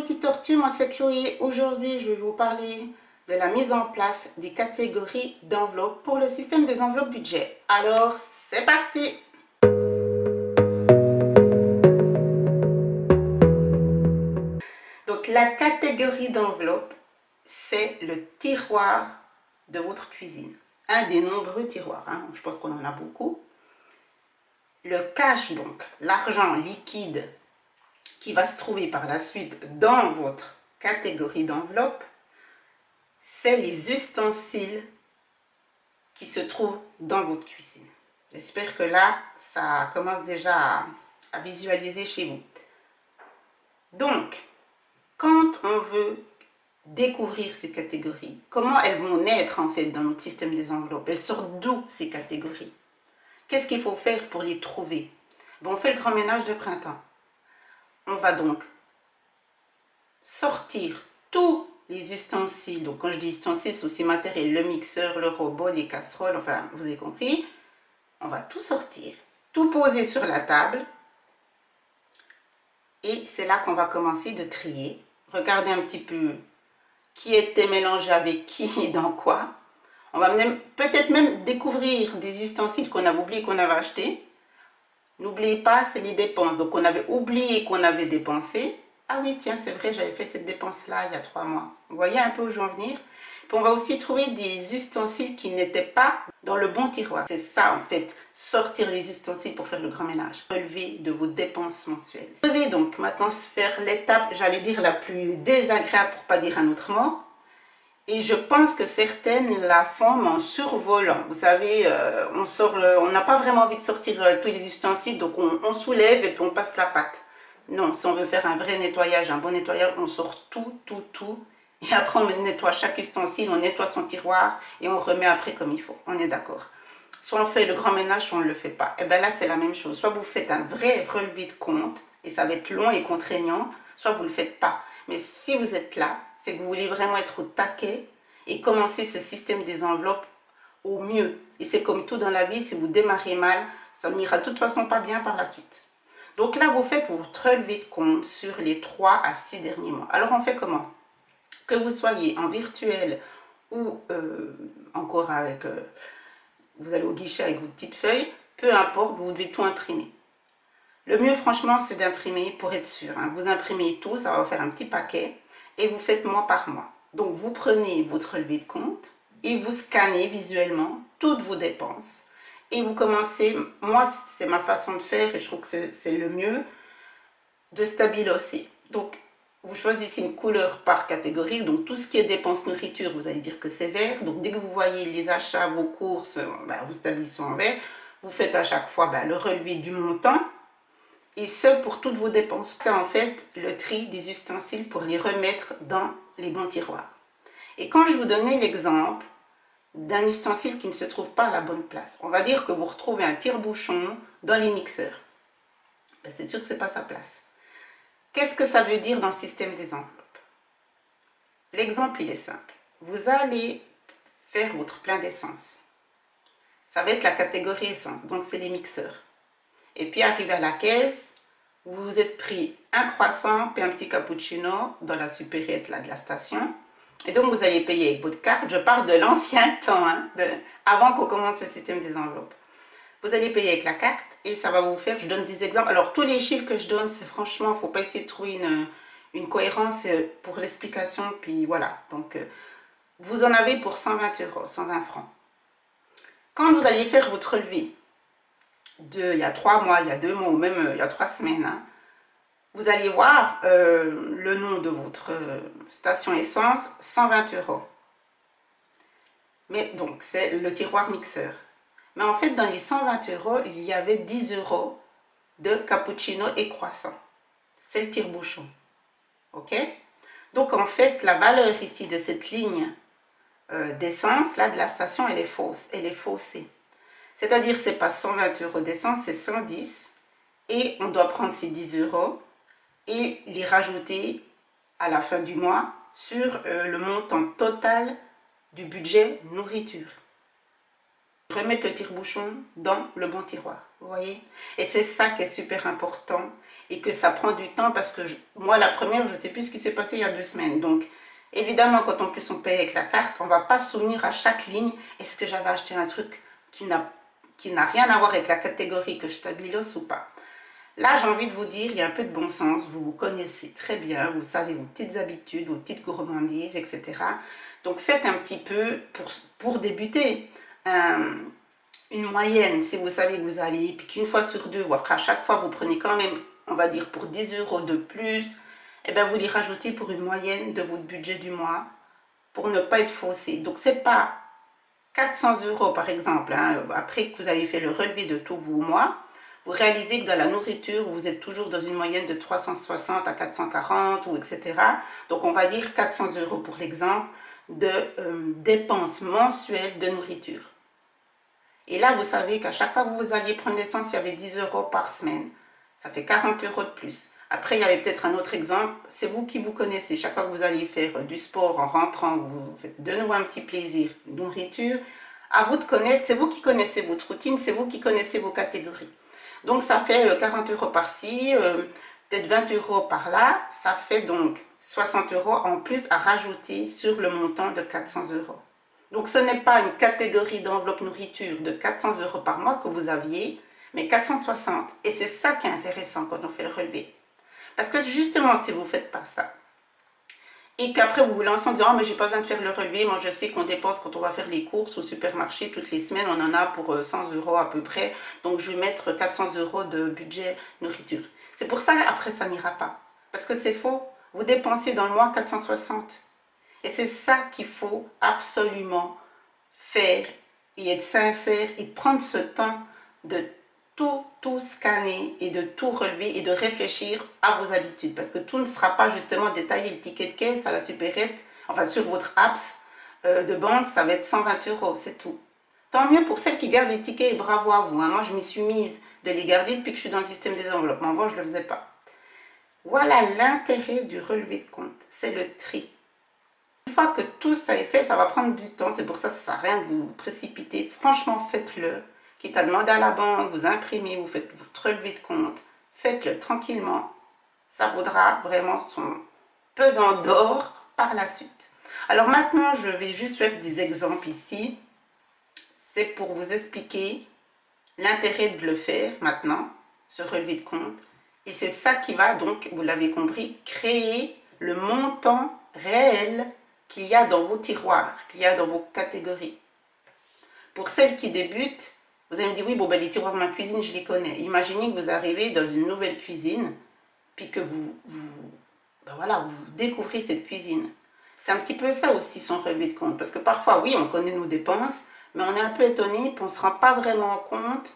petites tortues, moi c'est Chloé. Aujourd'hui, je vais vous parler de la mise en place des catégories d'enveloppes pour le système des enveloppes budget. Alors, c'est parti! Donc, la catégorie d'enveloppe, c'est le tiroir de votre cuisine. Un des nombreux tiroirs, hein. Je pense qu'on en a beaucoup. Le cash, donc, l'argent liquide qui va se trouver par la suite dans votre catégorie d'enveloppe, c'est les ustensiles qui se trouvent dans votre cuisine. J'espère que là, ça commence déjà à visualiser chez vous. Donc, quand on veut découvrir ces catégories, comment elles vont naître en fait dans notre système des enveloppes? Elles sortent d'où ces catégories? Qu'est-ce qu'il faut faire pour les trouver? Bon, on fait le grand ménage de printemps. On va donc sortir tous les ustensiles. Donc quand je dis ustensiles, c'est aussi matériel, le mixeur, le robot, les casseroles, enfin vous avez compris. On va tout sortir, tout poser sur la table. Et c'est là qu'on va commencer de trier. Regardez un petit peu qui était mélangé avec qui et dans quoi. On va peut-être même découvrir des ustensiles qu'on avait oublié qu'on avait achetés. N'oubliez pas, c'est les dépenses. Donc on avait oublié qu'on avait dépensé. Ah oui, tiens, c'est vrai, j'avais fait cette dépense-là il y a 3 mois. Vous voyez un peu où je veux en venir? Puis on va aussi trouver des ustensiles qui n'étaient pas dans le bon tiroir. C'est ça, en fait, sortir les ustensiles pour faire le grand ménage. Relever de vos dépenses mensuelles. Vous devez donc maintenant faire l'étape, j'allais dire, la plus désagréable, pour ne pas dire un autre mot. Et je pense que certaines la font en survolant. Vous savez, on n'a pas vraiment envie de sortir tous les ustensiles, donc on soulève et puis on passe la patte. Non, si on veut faire un vrai nettoyage, un bon nettoyage, on sort tout. Et après, on nettoie chaque ustensile, on nettoie son tiroir et on remet après comme il faut. On est d'accord. Soit on fait le grand ménage, soit on ne le fait pas. Et bien là, c'est la même chose. Soit vous faites un vrai relevé de compte, et ça va être long et contraignant, soit vous ne le faites pas. Mais si vous êtes là, c'est que vous voulez vraiment être au taquet et commencer ce système des enveloppes au mieux. Et c'est comme tout dans la vie, si vous démarrez mal, ça n'ira de toute façon pas bien par la suite. Donc là, vous faites votre relevé de compte sur les 3 à 6 derniers mois. Alors, on fait comment? Que vous soyez en virtuel ou encore avec... vous allez au guichet avec vos petites feuilles, peu importe, vous devez tout imprimer. Le mieux, franchement, c'est d'imprimer pour être sûr. Hein. Vous imprimez tout, ça va vous faire un petit paquet et vous faites mois par mois. Donc, vous prenez votre relevé de compte et vous scannez visuellement toutes vos dépenses. Et vous commencez, moi c'est ma façon de faire et je trouve que c'est le mieux, de stabiloser. Donc vous choisissez une couleur par catégorie, donc tout ce qui est dépenses nourriture, vous allez dire que c'est vert. Donc dès que vous voyez les achats, vos courses, vous stabilisez en vert. Vous faites à chaque fois le relevé du montant et ce pour toutes vos dépenses. C'est en fait le tri des ustensiles pour les remettre dans les bons tiroirs. Et quand je vous donnais l'exemple d'un ustensile qui ne se trouve pas à la bonne place. On va dire que vous retrouvez un tire-bouchon dans les mixeurs. Ben, c'est sûr que ce n'est pas sa place. Qu'est-ce que ça veut dire dans le système des enveloppes? L'exemple, il est simple. Vous allez faire votre plein d'essence. Ça va être la catégorie essence, donc c'est les mixeurs. Et puis, arrivé à la caisse, vous vous êtes pris un croissant puis un petit cappuccino dans la supérette là, de la station. Et donc, vous allez payer avec votre carte. Je parle de l'ancien temps, hein, avant qu'on commence le système des enveloppes. Vous allez payer avec la carte et ça va vous faire, je donne des exemples. Alors, tous les chiffres que je donne, c'est franchement, il ne faut pas essayer de trouver une cohérence pour l'explication. Puis voilà, donc, vous en avez pour 120 €, 120 francs. Quand vous allez faire votre relevé, il y a 3 mois, il y a 2 mois ou même il y a 3 semaines, hein, vous allez voir le nom de votre station essence, 120 €. Mais donc, c'est le tiroir mixeur. Mais en fait, dans les 120 €, il y avait 10 € de cappuccino et croissant. C'est le tire-bouchon. OK? Donc, en fait, la valeur ici de cette ligne d'essence, là, de la station, elle est fausse. Elle est faussée. C'est-à-dire que ce n'est pas 120 € d'essence, c'est 110. Et on doit prendre ces 10 € et les rajouter à la fin du mois sur le montant total du budget nourriture. Remettre le tire-bouchon dans le bon tiroir, vous voyez? Et c'est ça qui est super important et que ça prend du temps parce que moi, la première, je ne sais plus ce qui s'est passé il y a 2 semaines. Donc, évidemment, quand en plus on paye avec la carte, on ne va pas se souvenir à chaque ligne, est-ce que j'avais acheté un truc qui n'a rien à voir avec la catégorie que je stabilos ou pas. Là, j'ai envie de vous dire, il y a un peu de bon sens, vous vous connaissez très bien, vous savez vos petites habitudes, vos petites gourmandises, etc. Donc, faites un petit peu, pour débuter, une moyenne, si vous savez que vous allez, puis qu'une fois sur deux, ou après à chaque fois, vous prenez quand même, on va dire, pour 10 € de plus, et bien vous les rajoutez pour une moyenne de votre budget du mois, pour ne pas être faussé. Donc, c'est pas 400 € par exemple, hein, après que vous avez fait le relevé de tous vos mois, vous réalisez que dans la nourriture, vous êtes toujours dans une moyenne de 360 à 440, ou etc. Donc, on va dire 400 € pour l'exemple de dépenses mensuelles de nourriture. Et là, vous savez qu'à chaque fois que vous alliez prendre l'essence, il y avait 10 € par semaine. Ça fait 40 € de plus. Après, il y avait peut-être un autre exemple. C'est vous qui vous connaissez. Chaque fois que vous allez faire du sport en rentrant, vous faites de nouveau un petit plaisir, nourriture. À vous de connaître. C'est vous qui connaissez votre routine. C'est vous qui connaissez vos catégories. Donc, ça fait 40 € par-ci, peut-être 20 € par-là. Ça fait donc 60 € en plus à rajouter sur le montant de 400 €. Donc, ce n'est pas une catégorie d'enveloppe nourriture de 400 € par mois que vous aviez, mais 460. Et c'est ça qui est intéressant quand on fait le relevé. Parce que justement, si vous ne faites pas ça, et qu'après vous vous lancez en disant « Oh, mais j'ai pas besoin de faire le relevé, moi je sais qu'on dépense quand on va faire les courses au supermarché, toutes les semaines, on en a pour 100 € à peu près, donc je vais mettre 400 € de budget nourriture. » C'est pour ça qu'après ça n'ira pas. Parce que c'est faux, vous dépensez dans le mois 460. Et c'est ça qu'il faut absolument faire et être sincère et prendre ce temps de tout scanner et de tout relever et de réfléchir à vos habitudes. Parce que tout ne sera pas justement détaillé. Le ticket de caisse à la supérette, enfin sur votre apps de banque, ça va être 120 €, c'est tout. Tant mieux pour celles qui gardent les tickets et bravo à vous. Hein. Moi, je m'y suis mise de les garder depuis que je suis dans le système des enveloppes. Mais avant, je ne le faisais pas. Voilà l'intérêt du relevé de compte. C'est le tri. Une fois que tout ça est fait, ça va prendre du temps. C'est pour ça que ça ne sert à rien de vous précipiter. Franchement, faites-le. Quitte à demander à la banque, vous imprimez, vous faites votre relevé de compte. Faites-le tranquillement. Ça vaudra vraiment son pesant d'or par la suite. Alors maintenant, je vais juste faire des exemples ici. C'est pour vous expliquer l'intérêt de le faire maintenant, ce relevé de compte. Et c'est ça qui va donc, vous l'avez compris, créer le montant réel qu'il y a dans vos tiroirs, qu'il y a dans vos catégories. Pour celles qui débutent, vous allez me dire, oui, bon, ben, les tiroirs de ma cuisine, je les connais. Imaginez que vous arrivez dans une nouvelle cuisine, puis que ben voilà, vous découvrez cette cuisine. C'est un petit peu ça aussi son relevé de compte. Parce que parfois, oui, on connaît nos dépenses, mais on est un peu étonné, puis on ne se rend pas vraiment compte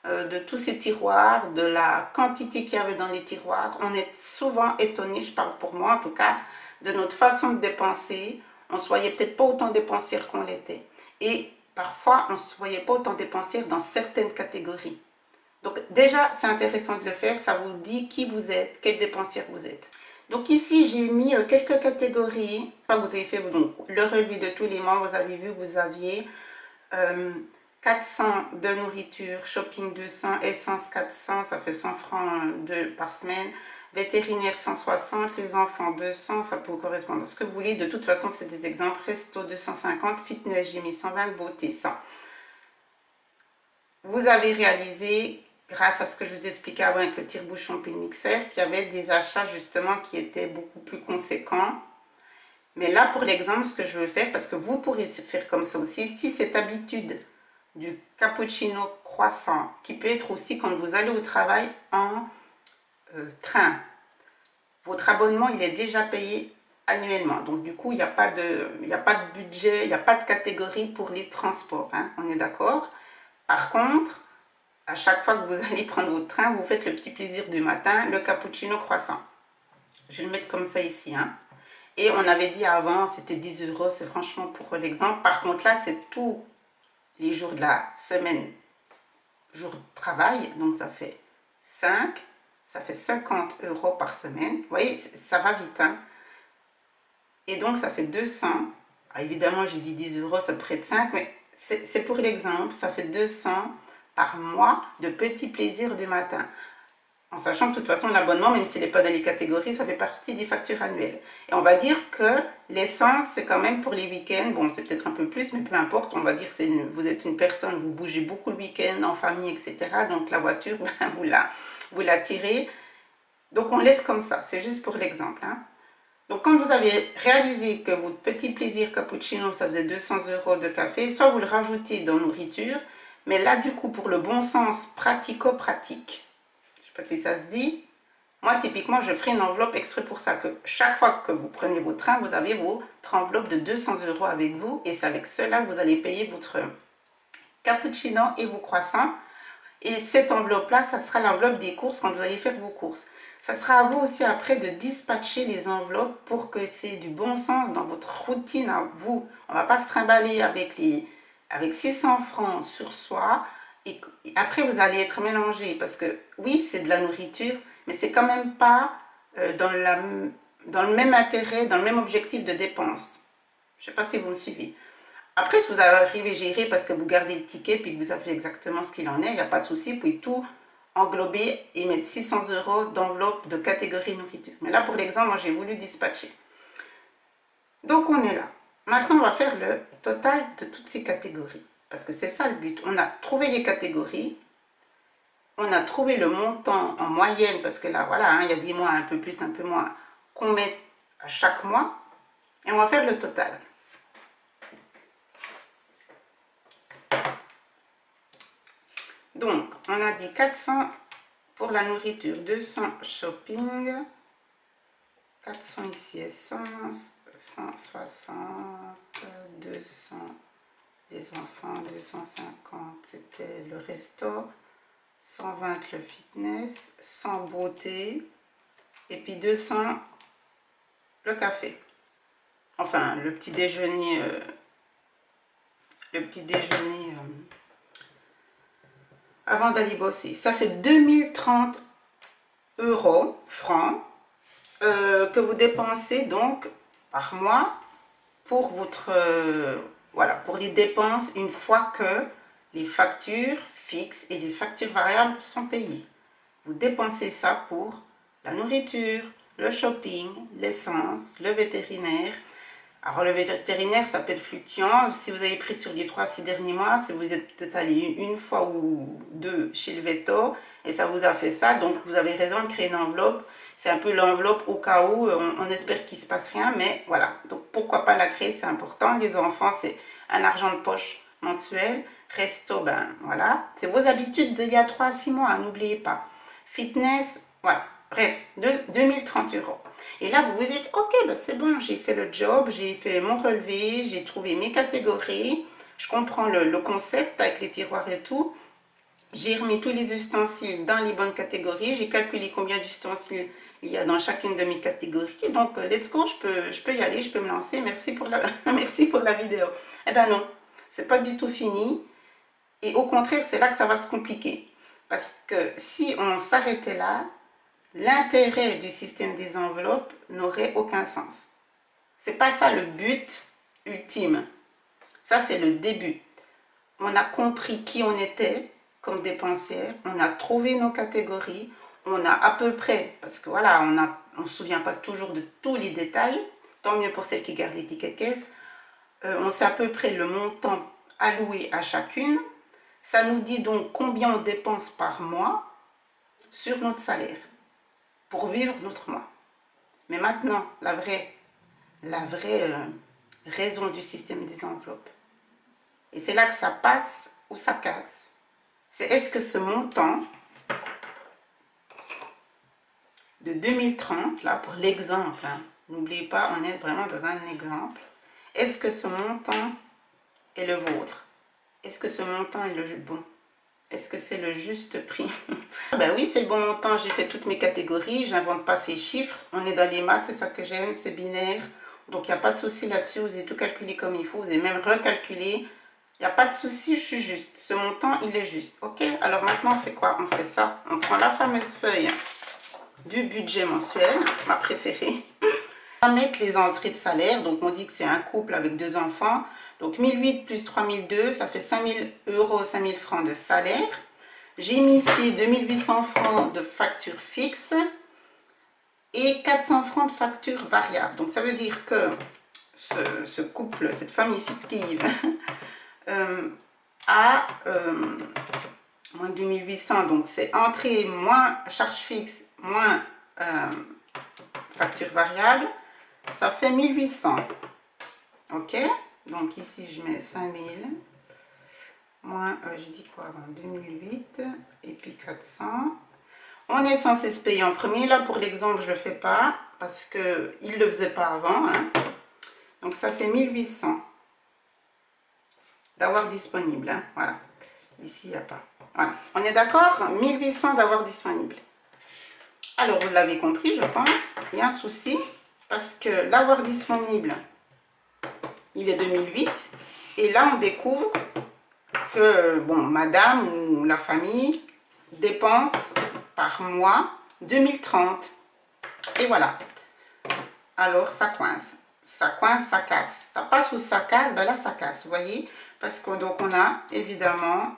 de tous ces tiroirs, de la quantité qu'il y avait dans les tiroirs. On est souvent étonné, je parle pour moi en tout cas, de notre façon de dépenser. On ne se voyait peut-être pas autant dépensière qu'on l'était. Et parfois, on ne se voyait pas autant dépensière dans certaines catégories. Donc déjà, c'est intéressant de le faire. Ça vous dit qui vous êtes, quelle dépensière vous êtes. Donc ici, j'ai mis quelques catégories. Vous avez fait donc, le relevé de tous les mois. Vous avez vu que vous aviez 400 de nourriture, shopping 200, essence 400, ça fait 100 francs par semaine. Vétérinaire 160, les enfants 200, ça peut correspondre à ce que vous voulez. De toute façon, c'est des exemples. Resto 250, fitness, j'ai mis 120, beauté 100. Vous avez réalisé, grâce à ce que je vous expliquais avant avec le tire-bouchon puis le mixeur, qu'il y avait des achats justement qui étaient beaucoup plus conséquents. Mais là, pour l'exemple, ce que je veux faire, parce que vous pourrez faire comme ça aussi, si cette habitude du cappuccino croissant, qui peut être aussi quand vous allez au travail en train, votre abonnement il est déjà payé annuellement, donc du coup il n'y a pas de budget, il n'y a pas de catégorie pour les transports, hein, on est d'accord. Par contre, à chaque fois que vous allez prendre votre train, vous faites le petit plaisir du matin, le cappuccino croissant. Je vais le mettre comme ça ici, hein. Et on avait dit avant, c'était 10 €, c'est franchement pour l'exemple. Par contre là, c'est tous les jours de la semaine, jour de travail, donc ça fait 5, ça fait 50 € par semaine. Vous voyez, ça va vite, hein. Et donc ça fait 200. Ah, évidemment, j'ai dit 10 €, ça près de 5, mais c'est pour l'exemple, ça fait 200 par mois de petits plaisirs du matin. En sachant que de toute façon, l'abonnement, même s'il n'est pas dans les catégories, ça fait partie des factures annuelles. Et on va dire que l'essence, c'est quand même pour les week-ends. Bon, c'est peut-être un peu plus, mais peu importe. On va dire que vous êtes une personne, vous bougez beaucoup le week-end, en famille, etc. Donc la voiture, ben, vous la tirez. Donc on laisse comme ça. C'est juste pour l'exemple. Hein. Donc quand vous avez réalisé que votre petit plaisir cappuccino, ça faisait 200 € de café, soit vous le rajoutez dans nourriture. Mais là, du coup, pour le bon sens pratico-pratique, je ne sais pas si ça se dit. Moi, typiquement, je ferai une enveloppe exprès pour ça. Que chaque fois que vous prenez votre train, vous avez votre enveloppe de 200 € avec vous. Et c'est avec cela que vous allez payer votre cappuccino et vos croissants. Et cette enveloppe-là, ça sera l'enveloppe des courses quand vous allez faire vos courses. Ça sera à vous aussi après de dispatcher les enveloppes pour que c'est du bon sens dans votre routine à vous. On ne va pas se trimballer avec 600 francs sur soi. Et après, vous allez être mélangé parce que oui, c'est de la nourriture, mais c'est quand même pas dans le même intérêt, dans le même objectif de dépense. Je ne sais pas si vous me suivez. Après, si vous arrivez à gérer parce que vous gardez le ticket et que vous savez exactement ce qu'il en est, il n'y a pas de souci, vous pouvez tout englober et mettre 600 € d'enveloppe de catégorie nourriture. Mais là, pour l'exemple, moi, j'ai voulu dispatcher. Donc, on est là. Maintenant, on va faire le total de toutes ces catégories. Parce que c'est ça le but. On a trouvé les catégories. On a trouvé le montant en moyenne. Parce que là, voilà, hein, il y a 10 mois, un peu plus, un peu moins, qu'on met à chaque mois. Et on va faire le total. Donc, on a dit 400 pour la nourriture, 200 shopping, 400 ici essence, 160, 200 les enfants, 250 c'était le resto, 120 le fitness, 100 beauté et puis 200 le café. Enfin, le petit déjeuner, avant d'aller bosser. Ça fait 2030 € francs que vous dépensez donc par mois pour votre voilà, pour les dépenses une fois que les factures fixes et les factures variables sont payées. Vous dépensez ça pour la nourriture, le shopping, l'essence, le vétérinaire. Alors le vétérinaire, ça peut être fluctuant. Si vous avez pris sur les 3-6 derniers mois, si vous êtes peut-être allé une fois ou deux chez le véto et ça vous a fait ça, donc vous avez raison de créer une enveloppe. C'est un peu l'enveloppe au cas où, on espère qu'il ne se passe rien, mais voilà. Donc pourquoi pas la créer, c'est important. Les enfants, c'est un argent de poche mensuel. Resto, ben voilà. C'est vos habitudes d'il y a 3 à 6 mois, n'oubliez pas. Fitness, voilà. Bref, 2030 €. Et là, vous vous dites, ok, ben c'est bon, j'ai fait le job, j'ai fait mon relevé, j'ai trouvé mes catégories. Je comprends le concept avec les tiroirs et tout. J'ai remis tous les ustensiles dans les bonnes catégories. J'ai calculé combien d'ustensiles il y a dans chacune de mes catégories. Donc, let's go, je peux y aller, je peux me lancer. Merci pour merci pour la vidéo. Eh ben non, c'est pas du tout fini. Et au contraire, c'est là que ça va se compliquer. Parce que si on s'arrêtait là, l'intérêt du système des enveloppes n'aurait aucun sens. C'est pas ça le but ultime. Ça, c'est le début. On a compris qui on était comme dépensière. On a trouvé nos catégories. On a à peu près, parce que voilà, on ne se souvient pas toujours de tous les détails. Tant mieux pour celles qui gardent les tickets de caisse. On sait à peu près le montant alloué à chacune. Ça nous dit donc combien on dépense par mois sur notre salaire pour vivre notre mois. Mais maintenant, la vraie raison du système des enveloppes. Et c'est là que ça passe ou ça casse. C'est est-ce que ce montant de 2030, là pour l'exemple, hein, n'oubliez pas, on est vraiment dans un exemple. Est-ce que ce montant est le vôtre? Est-ce que ce montant est le bon? Est-ce que c'est le juste prix? Ben oui, c'est le bon montant. J'ai fait toutes mes catégories. Je n'invente pas ces chiffres. On est dans les maths, c'est ça que j'aime. C'est binaire. Donc, il n'y a pas de souci là-dessus. Vous avez tout calculé comme il faut. Vous avez même recalculé. Il n'y a pas de souci. Je suis juste. Ce montant, il est juste. OK? Alors, maintenant, on fait quoi? On fait ça. On prend la fameuse feuille du budget mensuel, ma préférée. On va mettre les entrées de salaire. Donc, on dit que c'est un couple avec 2 enfants. Donc 1008 plus 3002, ça fait 5000 €, 5000 francs de salaire. J'ai mis ici 2800 francs de facture fixe et 400 francs de facture variable. Donc ça veut dire que ce couple, cette famille fictive, a moins 2800, donc c'est entrée moins charge fixe moins facture variable, ça fait 1800. Ok, donc ici je mets 5000 moins, j'ai dit quoi avant, 2008 et puis 400. On est censé se payer en premier. Là pour l'exemple je ne le fais pas parce qu'il ne le faisait pas avant, hein. Donc ça fait 1800 d'avoir disponible, hein. Voilà, ici il n'y a pas. Voilà, on est d'accord, 1800 d'avoir disponible. Alors vous l'avez compris, je pense, il y a un souci parce que l'avoir disponible, il est 2008 et là on découvre que bon, madame ou la famille dépense par mois 2030 et voilà. Alors ça coince, ça casse, ça passe ou ça casse, ben là ça casse, vous voyez, parce que donc on a évidemment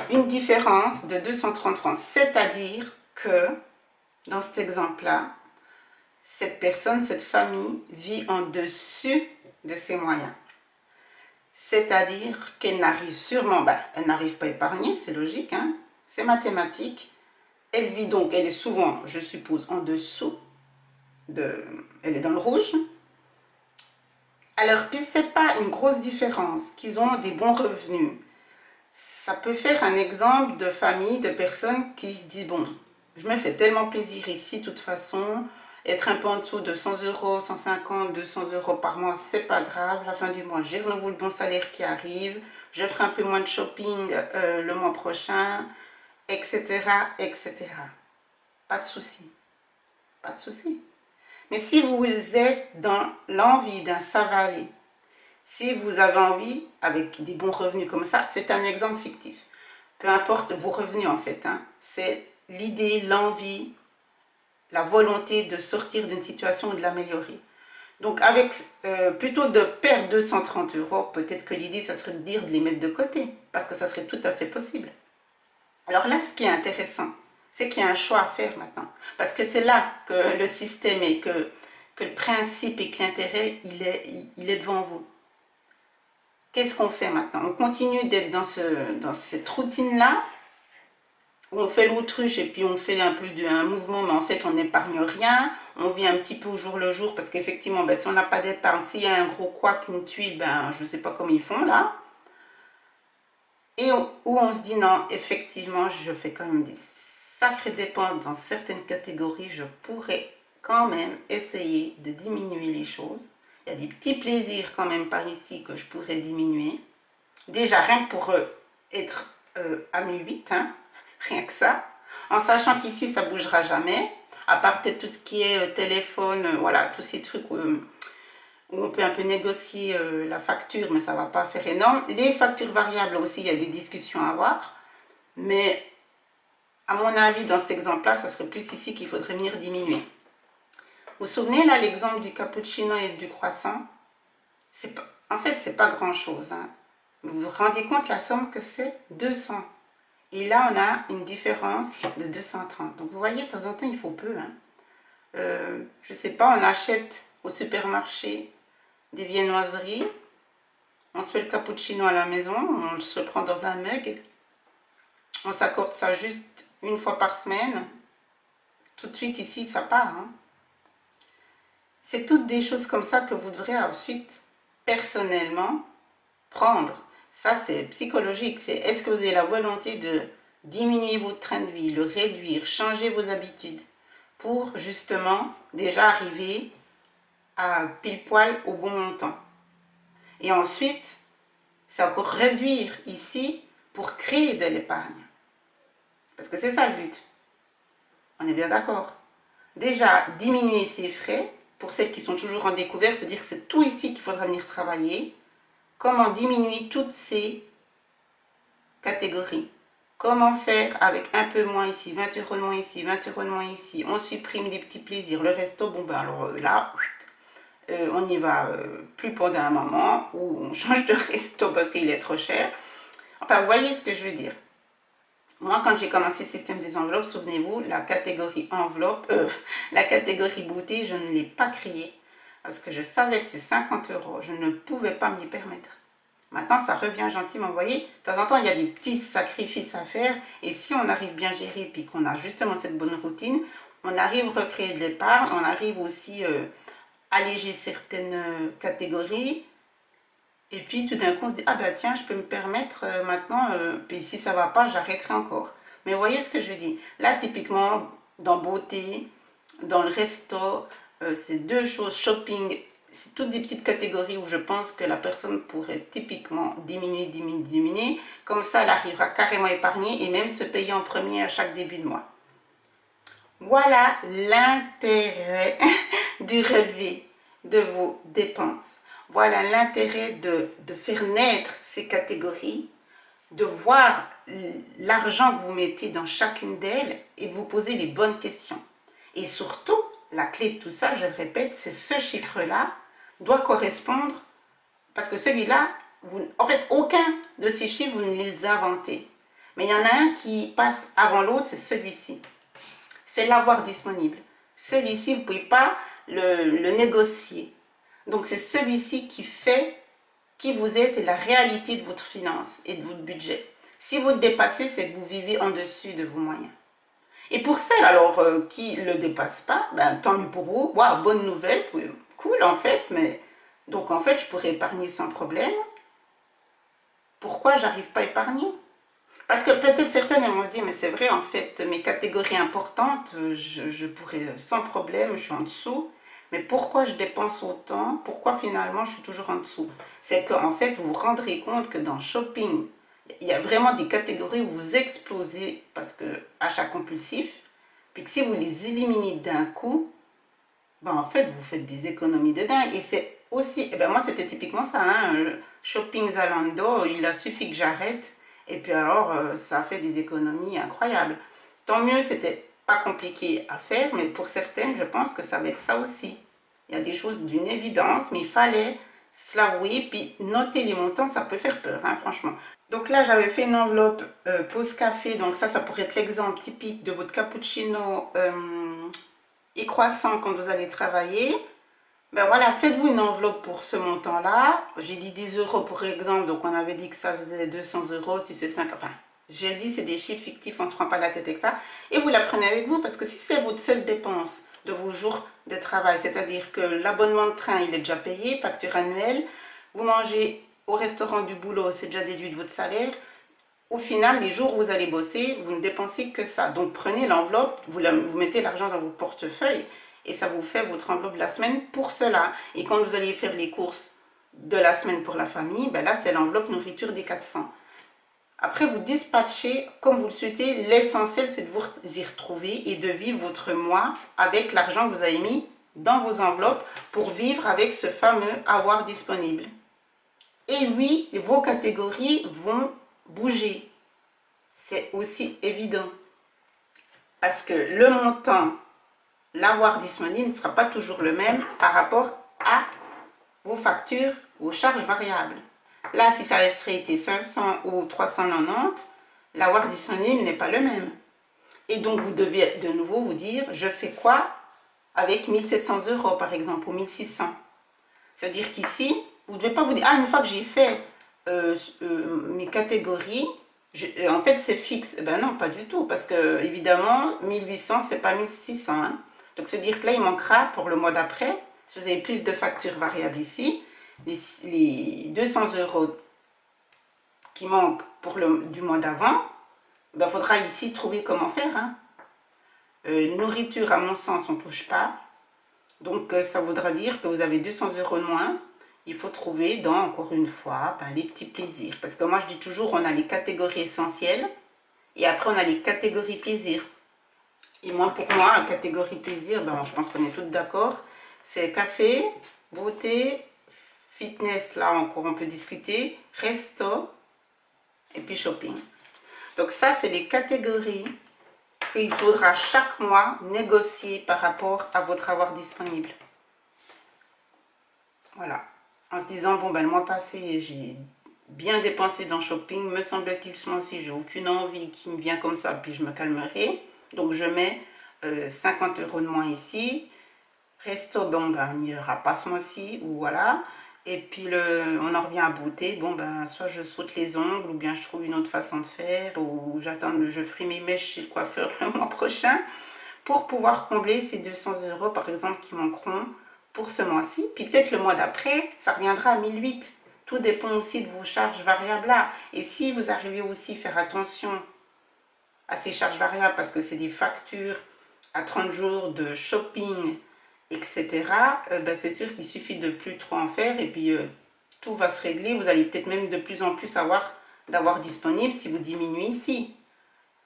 une différence de 230 francs, c'est-à-dire que dans cet exemple-là, cette personne, cette famille vit en dessus de ses moyens. C'est-à-dire qu'elle n'arrive sûrement, ben, elle n'arrive pas à épargner, c'est logique, hein, c'est mathématique. Elle vit donc, elle est souvent, je suppose, en dessous, elle est dans le rouge. Alors, puis c'est pas une grosse différence, qu'ils ont des bons revenus. Ça peut faire un exemple de famille, de personnes qui se disent, bon, je me fais tellement plaisir ici, de toute façon, être un peu en dessous de 100 euros, 150, 200 euros par mois, c'est pas grave. La fin du mois, j'ai le bon salaire qui arrive, je ferai un peu moins de shopping le mois prochain, etc., etc. Pas de souci, pas de souci. Mais si vous êtes dans l'envie d'un ça va aller, si vous avez envie, avec des bons revenus comme ça, c'est un exemple fictif. Peu importe vos revenus en fait, hein, c'est l'idée, l'envie, la volonté de sortir d'une situation ou de l'améliorer. Donc avec plutôt de perdre 230 euros, peut-être que l'idée, ça serait de dire de les mettre de côté, parce que ça serait tout à fait possible. Alors là, ce qui est intéressant, c'est qu'il y a un choix à faire maintenant. Parce que c'est là que le système et que le principe et que l'intérêt, il est devant vous. Qu'est-ce qu'on fait maintenant? On continue d'être dans cette routine-là, où on fait l'autruche et puis on fait un peu un mouvement, mais en fait on n'épargne rien. On vit un petit peu au jour le jour, parce qu'effectivement, ben, si on n'a pas d'épargne, s'il y a un gros couac, une tuile, ben, je ne sais pas comment ils font là. Et où on se dit non, effectivement, je fais quand même des sacrées dépenses dans certaines catégories, je pourrais quand même essayer de diminuer les choses. Il y a des petits plaisirs quand même par ici que je pourrais diminuer. Déjà, rien que pour être à 1008, hein, rien que ça. En sachant qu'ici, ça ne bougera jamais. À part peut-être tout ce qui est téléphone, voilà, tous ces trucs où on peut un peu négocier la facture, mais ça ne va pas faire énorme. Les factures variables aussi, il y a des discussions à avoir. Mais à mon avis, dans cet exemple-là, ça serait plus ici qu'il faudrait venir diminuer. Vous vous souvenez là l'exemple du cappuccino et du croissant? En fait, c'est pas grand-chose. Hein. Vous vous rendez compte la somme que c'est? 200. Et là, on a une différence de 230. Donc, vous voyez, de temps en temps, il faut peu. Hein. Je sais pas, on achète au supermarché des viennoiseries. On se fait le cappuccino à la maison. On se le prend dans un mug. On s'accorde ça juste une fois par semaine. Tout de suite, ici, ça part. Hein. C'est toutes des choses comme ça que vous devrez ensuite, personnellement, prendre. Ça, c'est psychologique. C'est est-ce que vous avez la volonté de diminuer votre train de vie, le réduire, changer vos habitudes pour justement déjà arriver à pile poil au bon montant. Et ensuite, c'est encore réduire ici pour créer de l'épargne. Parce que c'est ça le but. On est bien d'accord. Déjà, diminuer ses frais. Pour celles qui sont toujours en découverte, c'est-à-dire que c'est tout ici qu'il faudra venir travailler. Comment diminuer toutes ces catégories? Comment faire avec un peu moins ici, 20 euros de moins ici, 20 euros de moins ici? On supprime des petits plaisirs. Le resto, bon ben alors là, on n'y va plus pendant un moment, ou on change de resto parce qu'il est trop cher. Enfin, vous voyez ce que je veux dire. Moi, quand j'ai commencé le système des enveloppes, souvenez-vous, la catégorie enveloppe, la catégorie beauté, je ne l'ai pas créée parce que je savais que c'est 50 €. Je ne pouvais pas m'y permettre. Maintenant, ça revient gentiment. Vous voyez, de temps en temps, il y a des petits sacrifices à faire. Et si on arrive bien géré, puis qu'on a justement cette bonne routine, on arrive à recréer de l'épargne, on arrive aussi à alléger certaines catégories. Et puis tout d'un coup, on se dit, ah ben tiens, je peux me permettre maintenant, puis si ça va pas, j'arrêterai encore. Mais vous voyez ce que je dis? Là, typiquement, dans beauté, dans le resto, c'est deux choses, shopping, c'est toutes des petites catégories où je pense que la personne pourrait typiquement diminuer. Comme ça, elle arrivera carrément épargnée et même se payer en premier à chaque début de mois. Voilà l'intérêt du relevé de vos dépenses. Voilà l'intérêt de faire naître ces catégories, de voir l'argent que vous mettez dans chacune d'elles et de vous poser les bonnes questions. Et surtout, la clé de tout ça, je le répète, c'est ce chiffre-là doit correspondre, parce que celui-là, en fait, aucun de ces chiffres, vous ne les inventez. Mais il y en a un qui passe avant l'autre, c'est celui-ci. C'est l'avoir disponible. Celui-ci, vous ne pouvez pas le négocier. Donc, c'est celui-ci qui fait qui vous êtes et la réalité de votre finance et de votre budget. Si vous le dépassez, c'est que vous vivez en dessus de vos moyens. Et pour celles alors qui ne le dépassent pas, ben, tant mieux pour vous. Wow, bonne nouvelle, cool en fait, mais donc en fait, je pourrais épargner sans problème. Pourquoi j'arrive pas à épargner? Parce que peut-être certaines vont se dire, mais c'est vrai, en fait, mes catégories importantes, je pourrais sans problème, je suis en dessous. Mais pourquoi je dépense autant? Pourquoi finalement je suis toujours en dessous? C'est qu'en fait, vous vous rendrez compte que dans le shopping, il y a vraiment des catégories où vous explosez parce que achat compulsif. Puis que si vous les éliminez d'un coup, ben en fait, vous faites des économies de dingue. Et c'est aussi, eh ben moi c'était typiquement ça, hein, shopping Zalando, il a suffi que j'arrête. Et puis alors, ça a fait des économies incroyables. Tant mieux, c'était pas compliqué à faire, mais pour certaines, je pense que ça va être ça aussi. Il y a des choses d'une évidence, mais il fallait se l'avouer, puis noter les montants, ça peut faire peur, hein, franchement. Donc là, j'avais fait une enveloppe pause café, donc ça pourrait être l'exemple typique de votre cappuccino et croissant quand vous allez travailler. Ben voilà, faites-vous une enveloppe pour ce montant-là. J'ai dit 10 € pour l'exemple, donc on avait dit que ça faisait 200 €, si c'est 5, enfin, j'ai dit c'est des chiffres fictifs, on ne se prend pas la tête avec ça. Et vous la prenez avec vous, parce que si c'est votre seule dépense de vos jours de travail, c'est-à-dire que l'abonnement de train, il est déjà payé, facture annuelle, vous mangez au restaurant du boulot, c'est déjà déduit de votre salaire, au final, les jours où vous allez bosser, vous ne dépensez que ça. Donc prenez l'enveloppe, vous mettez l'argent dans votre portefeuille, et ça vous fait votre enveloppe de la semaine pour cela. Et quand vous allez faire les courses de la semaine pour la famille, ben là c'est l'enveloppe nourriture des 400. Après vous dispatchez comme vous le souhaitez. L'essentiel c'est de vous y retrouver et de vivre votre mois avec l'argent que vous avez mis dans vos enveloppes pour vivre avec ce fameux avoir disponible. Et oui, vos catégories vont bouger. C'est aussi évident. Parce que le montant, l'avoir disponible ne sera pas toujours le même par rapport à vos factures, vos charges variables. Là, si ça serait été 500 ou 390, l'avoir disponible n'est pas le même. Et donc, vous devez de nouveau vous dire, je fais quoi avec 1700 € par exemple, ou 1600. C'est-à-dire qu'ici, vous ne devez pas vous dire, ah, une fois que j'ai fait mes catégories, en fait, c'est fixe. Ben non, pas du tout, parce que évidemment, 1800, c'est pas 1600. Hein. Donc, c'est-à-dire que là, il manquera pour le mois d'après, si vous avez plus de factures variables ici, les 200 € qui manquent pour du mois d'avant, ben, faudra ici trouver comment faire. Hein. Nourriture, à mon sens, on ne touche pas. Donc, ça voudra dire que vous avez 200 € de moins. Il faut trouver dans, encore une fois, ben, les petits plaisirs. Parce que moi, je dis toujours, on a les catégories essentielles et après, on a les catégories plaisirs. Et moi, pour moi, la catégorie plaisir, ben, je pense qu'on est toutes d'accord, c'est café, beauté, fitness, là encore, on peut discuter, resto et puis shopping. Donc ça, c'est les catégories qu'il faudra chaque mois négocier par rapport à votre avoir disponible. Voilà. En se disant, bon, ben, le mois passé, j'ai bien dépensé dans le shopping. Me semble-t-il, ce mois-ci, j'ai aucune envie qui me vient comme ça, puis je me calmerai. Donc, je mets 50 € de moins ici. Resto, bon, ben, il n'y aura pas ce mois-ci, ou voilà. Et puis, on en revient à beauté. Bon, ben, soit je saute les ongles, ou bien je trouve une autre façon de faire, ou je ferai mes mèches chez le coiffeur le mois prochain, pour pouvoir combler ces 200 € par exemple qui manqueront pour ce mois-ci. Puis peut-être le mois d'après, ça reviendra à 1008. Tout dépend aussi de vos charges variables là. Et si vous arrivez aussi à faire attention à ces charges variables, parce que c'est des factures à 30 jours de shopping, etc., ben c'est sûr qu'il suffit de plus trop en faire et puis tout va se régler. Vous allez peut-être même de plus en plus d'avoir disponible si vous diminuez ici.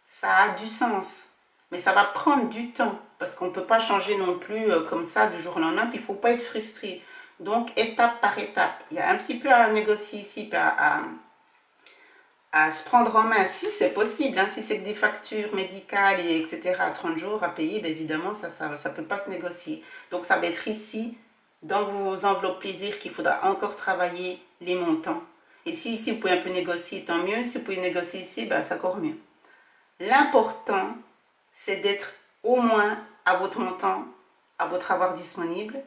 Ça a du sens. Mais ça va prendre du temps parce qu'on ne peut pas changer non plus comme ça du jour au lendemain. Puis il ne faut pas être frustré. Donc étape par étape. Il y a un petit peu à négocier ici, à se prendre en main si c'est possible. Hein, si c'est que des factures médicales et etc. à 30 jours à payer, bien évidemment ça ne peut pas se négocier. Donc ça va être ici dans vos enveloppes plaisir qu'il faudra encore travailler les montants. Et si ici vous pouvez un peu négocier, tant mieux. Si vous pouvez négocier ici, ben, c'est encore mieux. L'important, c'est d'être au moins à votre montant, à votre avoir disponible.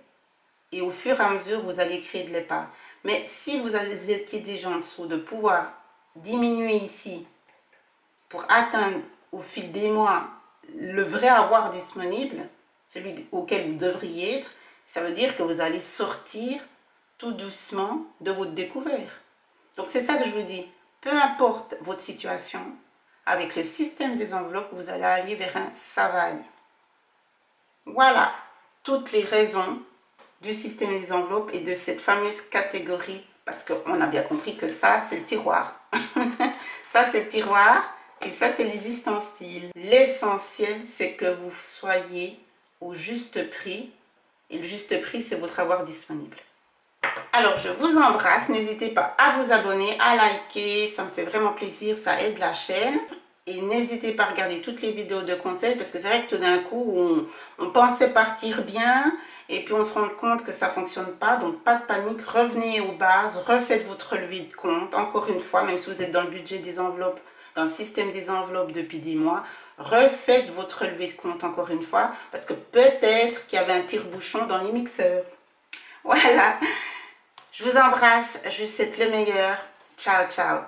Et au fur et à mesure, vous allez créer de l'épargne. Mais si vous étiez déjà en dessous, de pouvoir diminuer ici pour atteindre au fil des mois le vrai avoir disponible, celui auquel vous devriez être, ça veut dire que vous allez sortir tout doucement de votre découvert. Donc c'est ça que je vous dis. Peu importe votre situation, avec le système des enveloppes, vous allez aller vers un ça va aller. Voilà toutes les raisons du système des enveloppes et de cette fameuse catégorie, parce qu'on a bien compris que ça, c'est le tiroir. Ça, c'est le tiroir et ça, c'est les ustensiles. L'essentiel, c'est que vous soyez au juste prix et le juste prix, c'est votre avoir disponible. Alors, je vous embrasse. N'hésitez pas à vous abonner, à liker. Ça me fait vraiment plaisir. Ça aide la chaîne. Et n'hésitez pas à regarder toutes les vidéos de conseils. Parce que c'est vrai que tout d'un coup, on pensait partir bien. Et puis, on se rend compte que ça ne fonctionne pas. Donc, pas de panique. Revenez aux bases. Refaites votre relevé de compte. Encore une fois, même si vous êtes dans le budget des enveloppes, dans le système des enveloppes depuis des mois, refaites votre relevé de compte encore une fois. Parce que peut-être qu'il y avait un tire-bouchon dans les mixeurs. Voilà. Je vous embrasse, je vous souhaite le meilleur. Ciao, ciao.